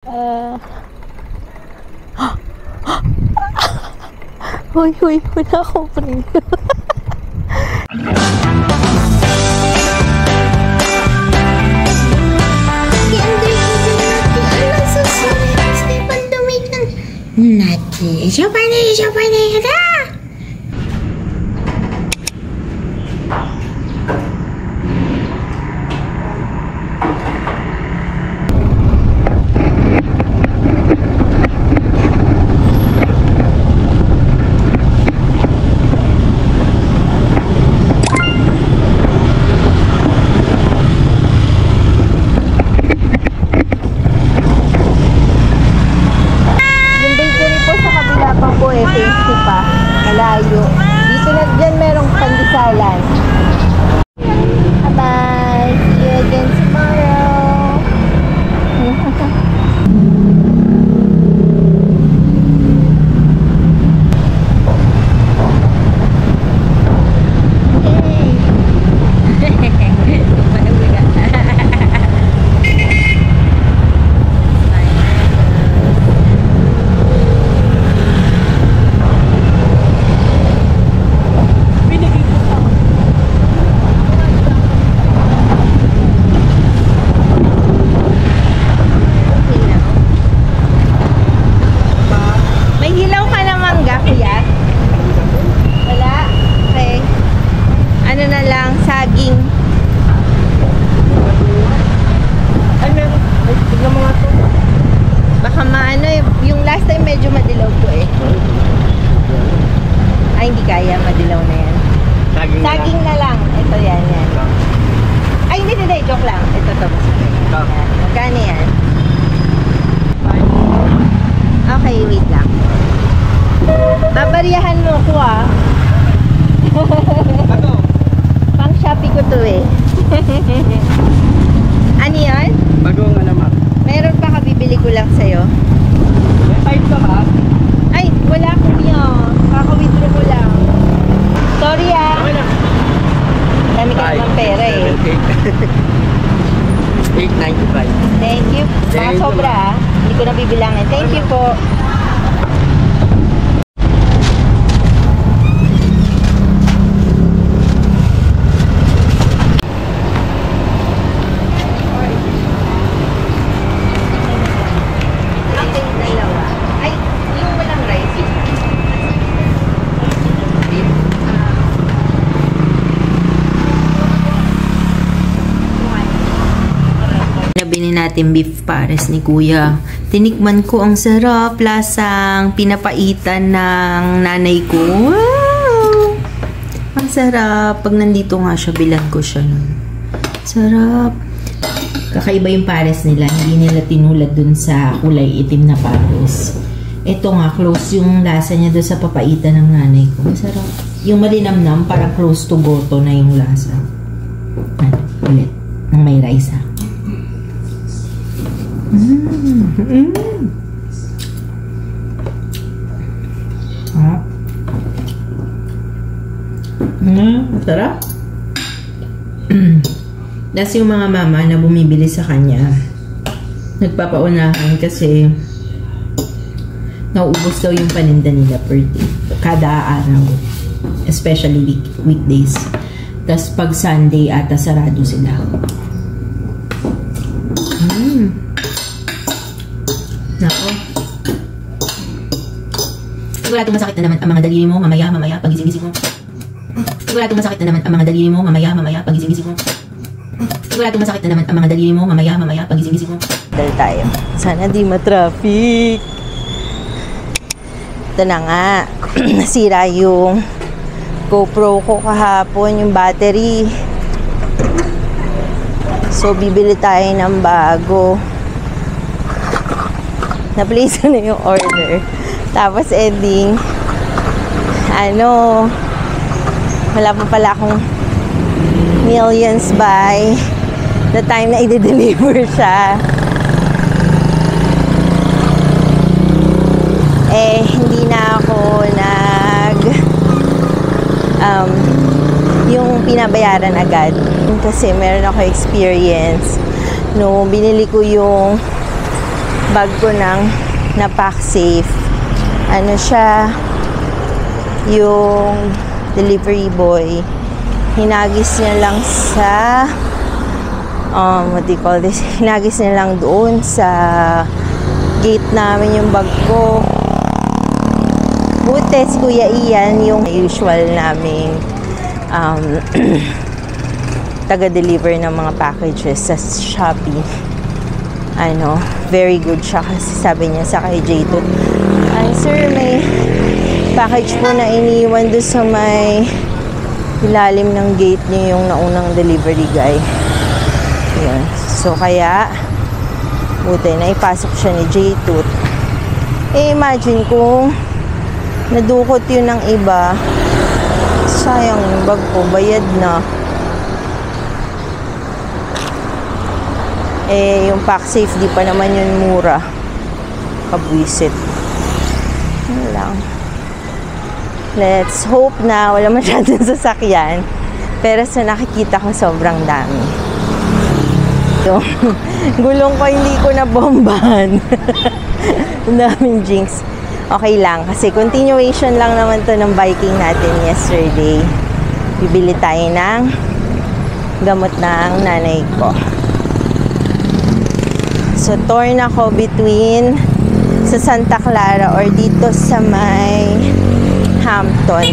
Hoy, wala akong print. Malayo. Dito na dyan merong pandisalan. Bye-bye. See you again tomorrow. Saging na lang. Ito yan. Ay, hindi. Joke lang. Ito to. Magkano yan? Okay, wait lang. Babariyahan mo ko Pang Shopee ko to eh. Ano yan? Bagong alamat. Meron pa kabibili ko lang sa'yo. May time ka ba? Ay, wala kuya. Kaka-withdraw ko lang. Sorry Okay lang. Dami ka naman pera eh. 895. Thank you. Mga sobra hindi ko na bibilangin. Thank you po. Nabili natin beef pares ni Kuya. Tinikman ko, ang sarap. Lasang pinapaitan ng nanay ko. Wow! Ang sarap. Pag nandito nga siya, bilan ko siya nun. Sarap. Kakaiba yung pares nila. Hindi nila tinulad dun sa kulay itim na pares. Ito nga, close yung lasa niya dun sa papaitan ng nanay ko. Masarap. Yung malinamnam, parang close to goto na yung lasa. Ulit. Nang may rice ha. Sarap. Das yung mga mama na bumibili sa kanya, nagpapaunahan kasi nauubos daw yung paninda nila per day, kada araw, especially weekdays. Tas pag Sunday ata sarado sila. Nako. Sigurado masakit na naman ang mga daliri mo mamaya pagising-gising mo. Sigurado masakit na naman ang mga daliri mo mamaya pagising-gising mo. Sigurado masakit na naman ang mga daliri mo mamaya pagising-gising mo. Dal tayo. Sana di ma-traffic. Ito na nga. Nasira yung GoPro ko kahapon, yung battery. So bibili tayo ng bago. Na-place na yung order. Tapos ending, wala pa pala akong millions by the time na i-deliver siya. Hindi na ako yung pinabayaran agad. Kasi meron ako experience. No, binili ko yung bag ko ng na-pack safe. Ano siya, yung delivery boy, hinagis niya lang sa what do you call this? Hinagis niya lang doon sa gate namin yung bag ko. Buti si Kuya Ian, yung usual naming taga-deliver ng mga packages sa Shopee. Ano, very good siya kasi sabi niya sa kay J2, ay sir, may package po na iniwan doon sa may ilalim ng gate niyo, yung naunang delivery guy. Yun. So kaya buti na ipasok siya ni J2. Eh imagine kung nadukot yun ng iba, sayang yung bag ko, bayad na. Eh yung pack safe di pa naman yun mura, kabwisit. Yun lang. Let's hope na wala masyadong sasakyan, pero sa nakikita ko sobrang dami. Yung gulong ko hindi ko na bombahan. Ang daming jinx. Okay lang kasi continuation lang naman to ng biking natin yesterday. Bibili tayo ng gamot ng nanay ko. So torn ako between sa Santa Clara or dito sa may Hampton.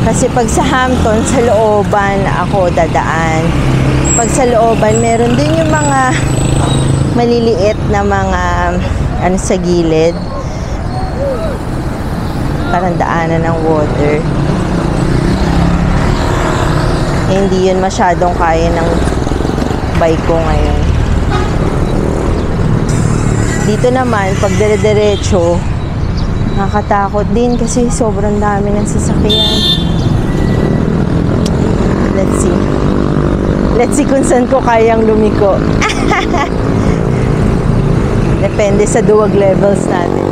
Kasi pag sa Hampton, sa looban ako dadaan. Pag sa looban, meron din yung mga maliliit na mga ano sa gilid. Parang daanan ng water. Eh, hindi yun masyadong kaya ng bike ko ngayon. Dito naman, pag dire-diretso, nakakatakot din kasi sobrang dami ng sasakyan. Let's see kung saan ko kayang lumiko. Depende sa duwag levels natin.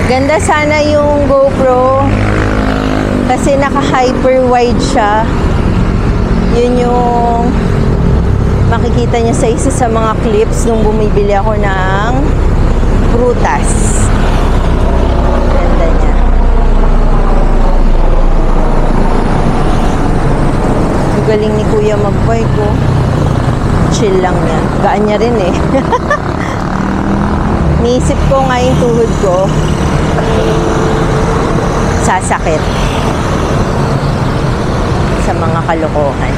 Ganda sana yung GoPro kasi naka-hyper wide siya. Yun yung makikita niya sa isa sa mga clips nung bumibili ako ng prutas. Ganda niya. Ang galing ni Kuya mag-bike ko. Chill lang niya. Gaan niya rin eh. Niisip ko nga yung tuhod ko sasakit sa mga kalokohan.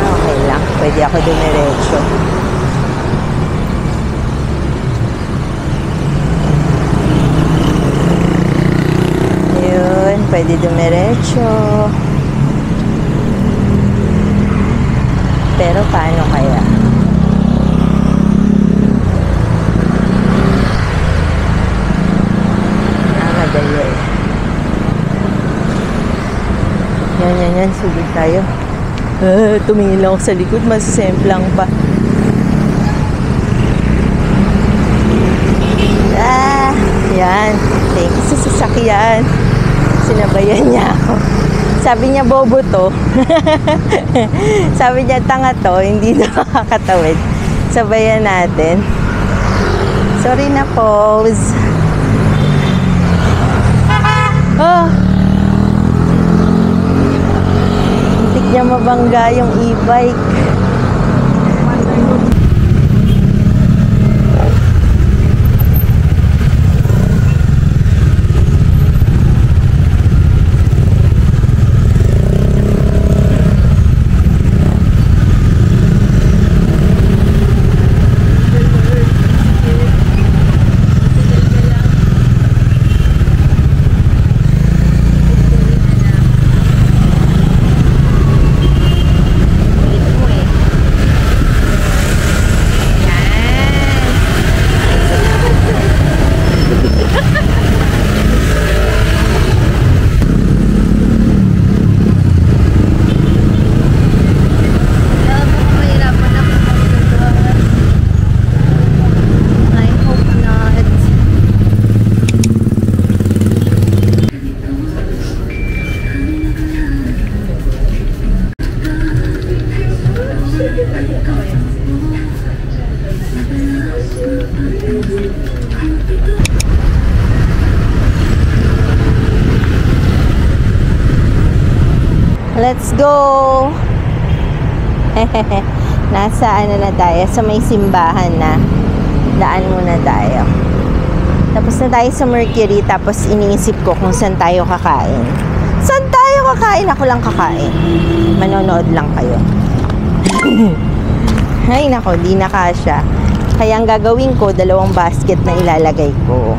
Okay lang. Pwede ako dumiretso. Yun. Pwede dumiretso. Pero paano kaya? Madali. Yan. Sugod tayo. Tumingin lang ako sa likod. Masasemplang pa. Yan. Thank you sa sasakyan. Sinabayan niya ako. Sabi niya, bobo to. Sabi niya, tanga to. Hindi na makakatawid. Sabayan natin. Sorry na, pause. Hindi niya mabangga yung e-bike. Let's go! Nasa ano na tayo? Sa may simbahan na. Daan muna tayo. Tapos na tayo sa Mercury. Tapos iniisip ko kung saan tayo kakain. Saan tayo kakain? Ako lang kakain. Manonood lang kayo. Ay nako, di na kasya. Kaya ang gagawin ko, 2 basket na ilalagay ko.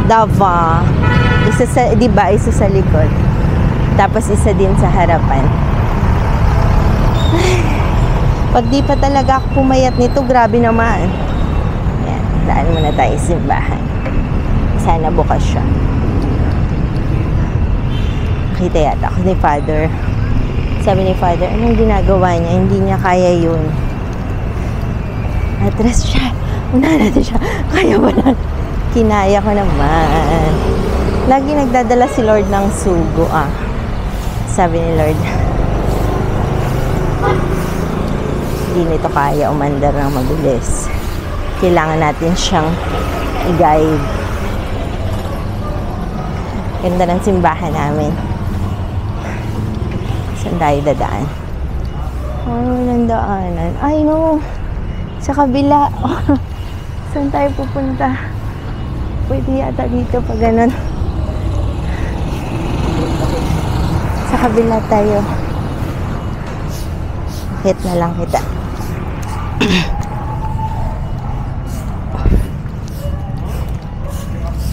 Dava. Isa sa, diba? Isa sa likod. Tapos isa din sa harapan. Pag di pa talaga ako pumayat nito, grabe naman. Yan, daan muna tayo sa simbahan. Sana bukas siya. Nakita yata ako ni Father. Sabi ni Father, anong ginagawa niya? Hindi niya kaya yun. Atras siya. Una natin siya. Kaya ba na? Kinaya ko naman. Lagi nagdadala si Lord ng sugo, Sabi ni Lord, hindi nito kaya umandar ng mabilis. Kailangan natin siyang i-guide. Ganda ng simbahan namin. Saan tayo dadaan? Walang daanan. Ay, no. Sa kabila. Saan tayo pupunta? Pwede yata dito pag ganun. Sa kabila tayo. Hit na lang kita.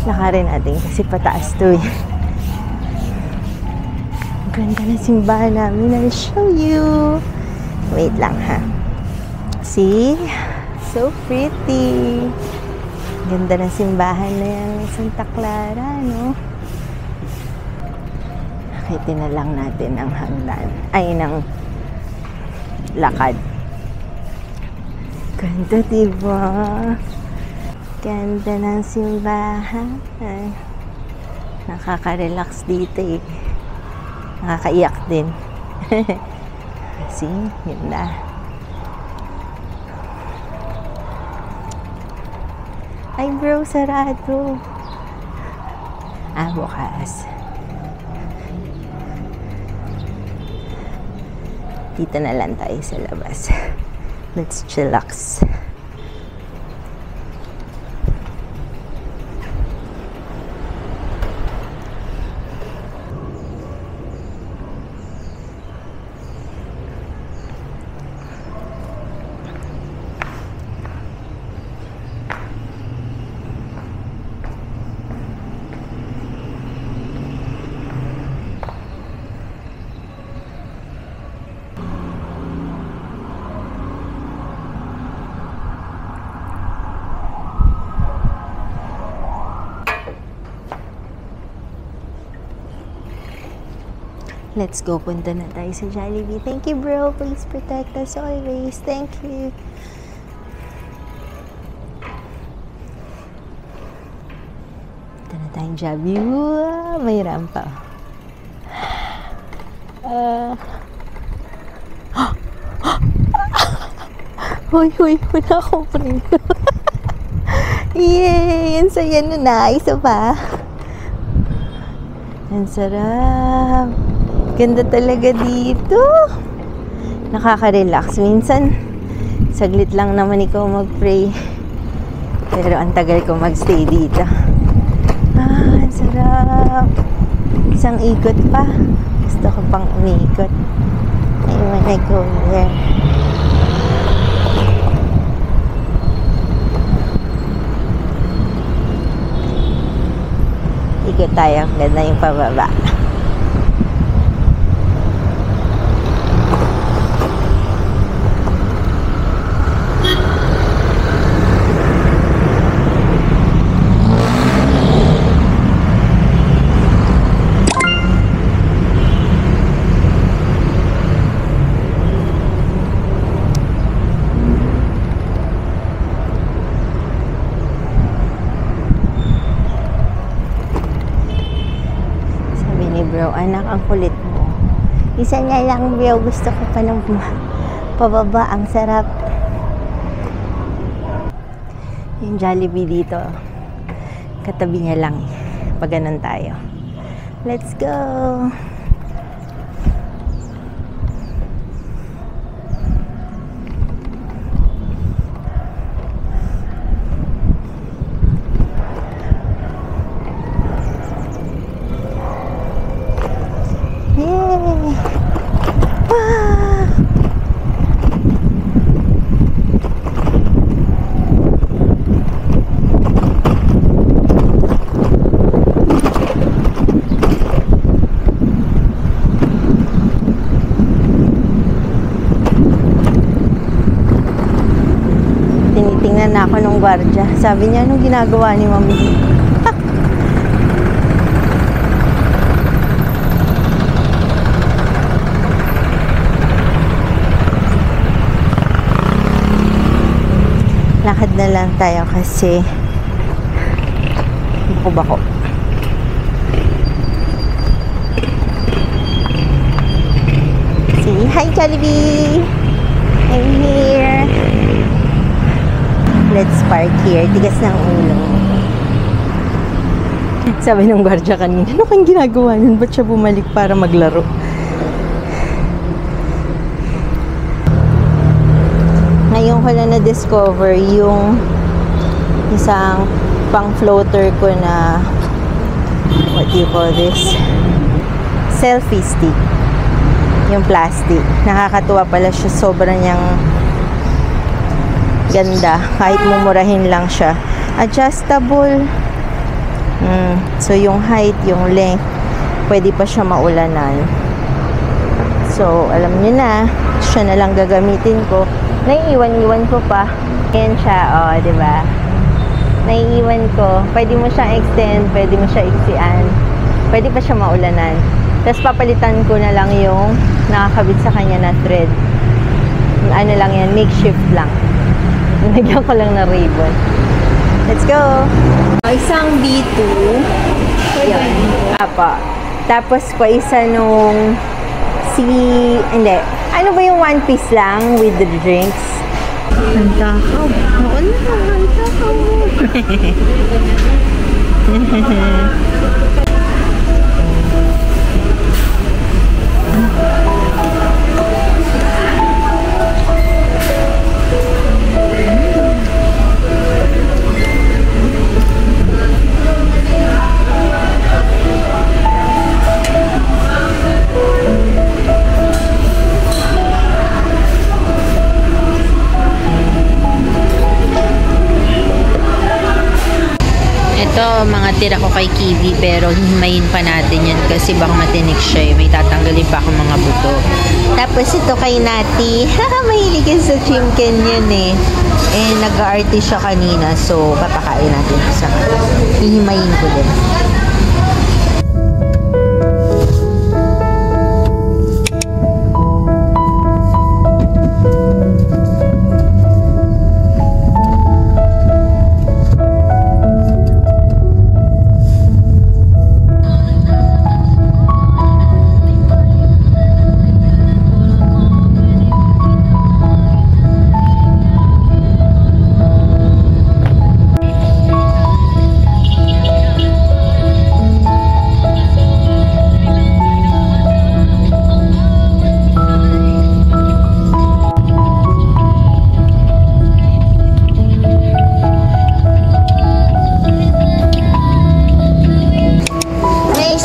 Lakarin natin kasi pataas to eh. Ganda na simbahan namin. I'll show you. Wait lang ha. See? So pretty. Ganda ng simbahan na yan. Santa Clara, no? Nakitin na lang natin ang hagdan. Ay, ng lakad. Ganda, diba? Ganda ng simbahan. Nakaka-relax dito eh. Nakakaiyak din. See? Ganda. Ay bro, sarado. Bukas. Dito na lang tayo sa labas. Let's chillax. Let's go. Punta na tayo sa Jollibee. Thank you, bro. Please protect us always. Thank you. Punta na tayong Jollibee. Wow, may rampa. Hoy, wala akong print. Yay! Ang saya nun na. Isa pa. Ang sarap. Ganda talaga dito. Nakaka-relax. Minsan, saglit lang naman ikaw mag-pray. Pero ang tagal ko mag-stay dito. Ang sarap. Isang ikot pa. Gusto ko pang umikot. I wanna go there. Ikot tayo. Ganda yung pababa. Bro, anak, ang kulit mo. Isa niya lang, bro. Gusto ko pa ng pababa. Ang sarap. Yung Jollibee dito. Katabi niya lang. Pag ganun tayo. Let's go. Sabi niya, anong ginagawa ni Mami? Lakad na lang tayo kasi bako-bako. See? Hi, Jollibee! I'm here. Let's park here. Tigas ng ulo. Sabi ng gwardiya kanina, ano kang ginagawa nun? Ba't siya bumalik para maglaro? Ngayon ko lang na-discover yung isang pang-floater ko na what do you call this? Selfie stick. Yung plastic. Nakakatuwa pala siya. Sobrang niyang ganda. Kahit mumurahin lang siya. Adjustable. So, yung height, yung length, pwede pa siya maulanan. So, alam niyo na. Siya na lang gagamitin ko. Naiiwan-iwan ko pa. Ayan siya, oh, diba? Naiiwan ko. Pwede mo siyang extend, pwede mo siya iksian. Pwede pa siya maulanan. Tapos papalitan ko na lang yung nakakabit sa kanya na thread. Ano lang yan, makeshift lang. Nagyan ko lang na ribbon. Let's go! Isang B2. Yan. Apa. Tapos pa isa nung hindi. Ano ba yung one piece lang with the drinks? Ang takaw. Oo na, ang takaw. Ito, mga tira ko kay Kiwi, pero himayin pa natin yan kasi baka matinik siya. May tatanggalin pa ako mga buto. Tapos ito kay Nati. Mahilig yan sa chimken yun eh. Nag-aarty siya kanina, so papakain natin ito sa kanya. Hihimayin ko din.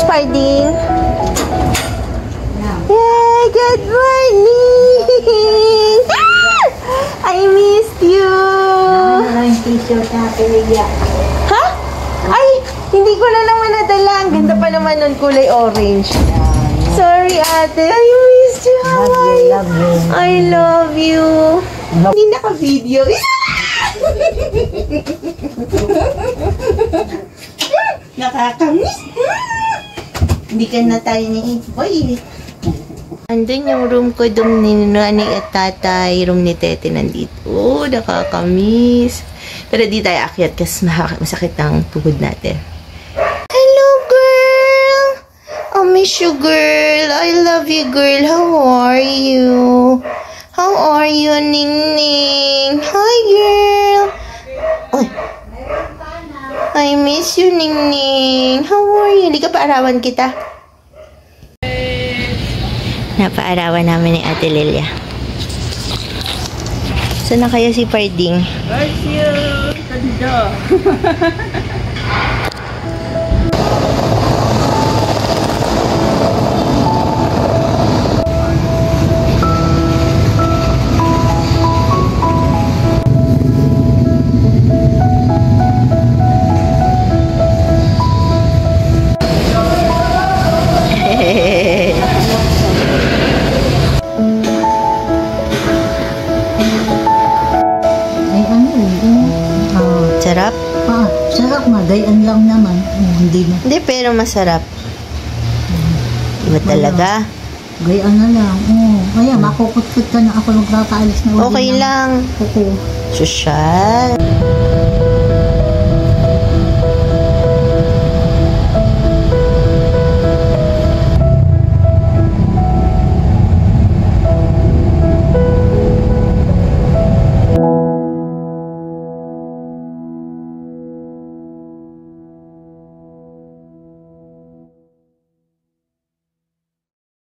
Parding. Yay! Good morning! I missed you! Ha? Ay! Hindi ko na naman nadala. Ang ganda pa naman nun, kulay orange. Sorry, ate. I missed you. How are you? I love you. Hindi naka-video. Nakakamiss. Hindi ka na tayo ni Boy. Andun yung room ko, room ni Nani at Tatay, room ni Tete nandito. Oh, nakakamiss. Pero di tayo akyat kasi masakit ang tuhod natin. Hello, girl! I miss you, girl. I love you, girl. How are you? How are you, Ning-Ning? Hi, girl. Oy. I miss you, Ning-Ning. How are you? Hindi ka paarawan kita. Napaarawan namin ni Ate Lilia. Saan na kaya si Parding? Where's you? Ganda. Sarap. din. Hindi, pero masarap. Iba talaga. Gayaan na lang. Oo. Kaya makukut-kut ka na ako nagtataalis na. Okay lang. Kuko. Sosyal.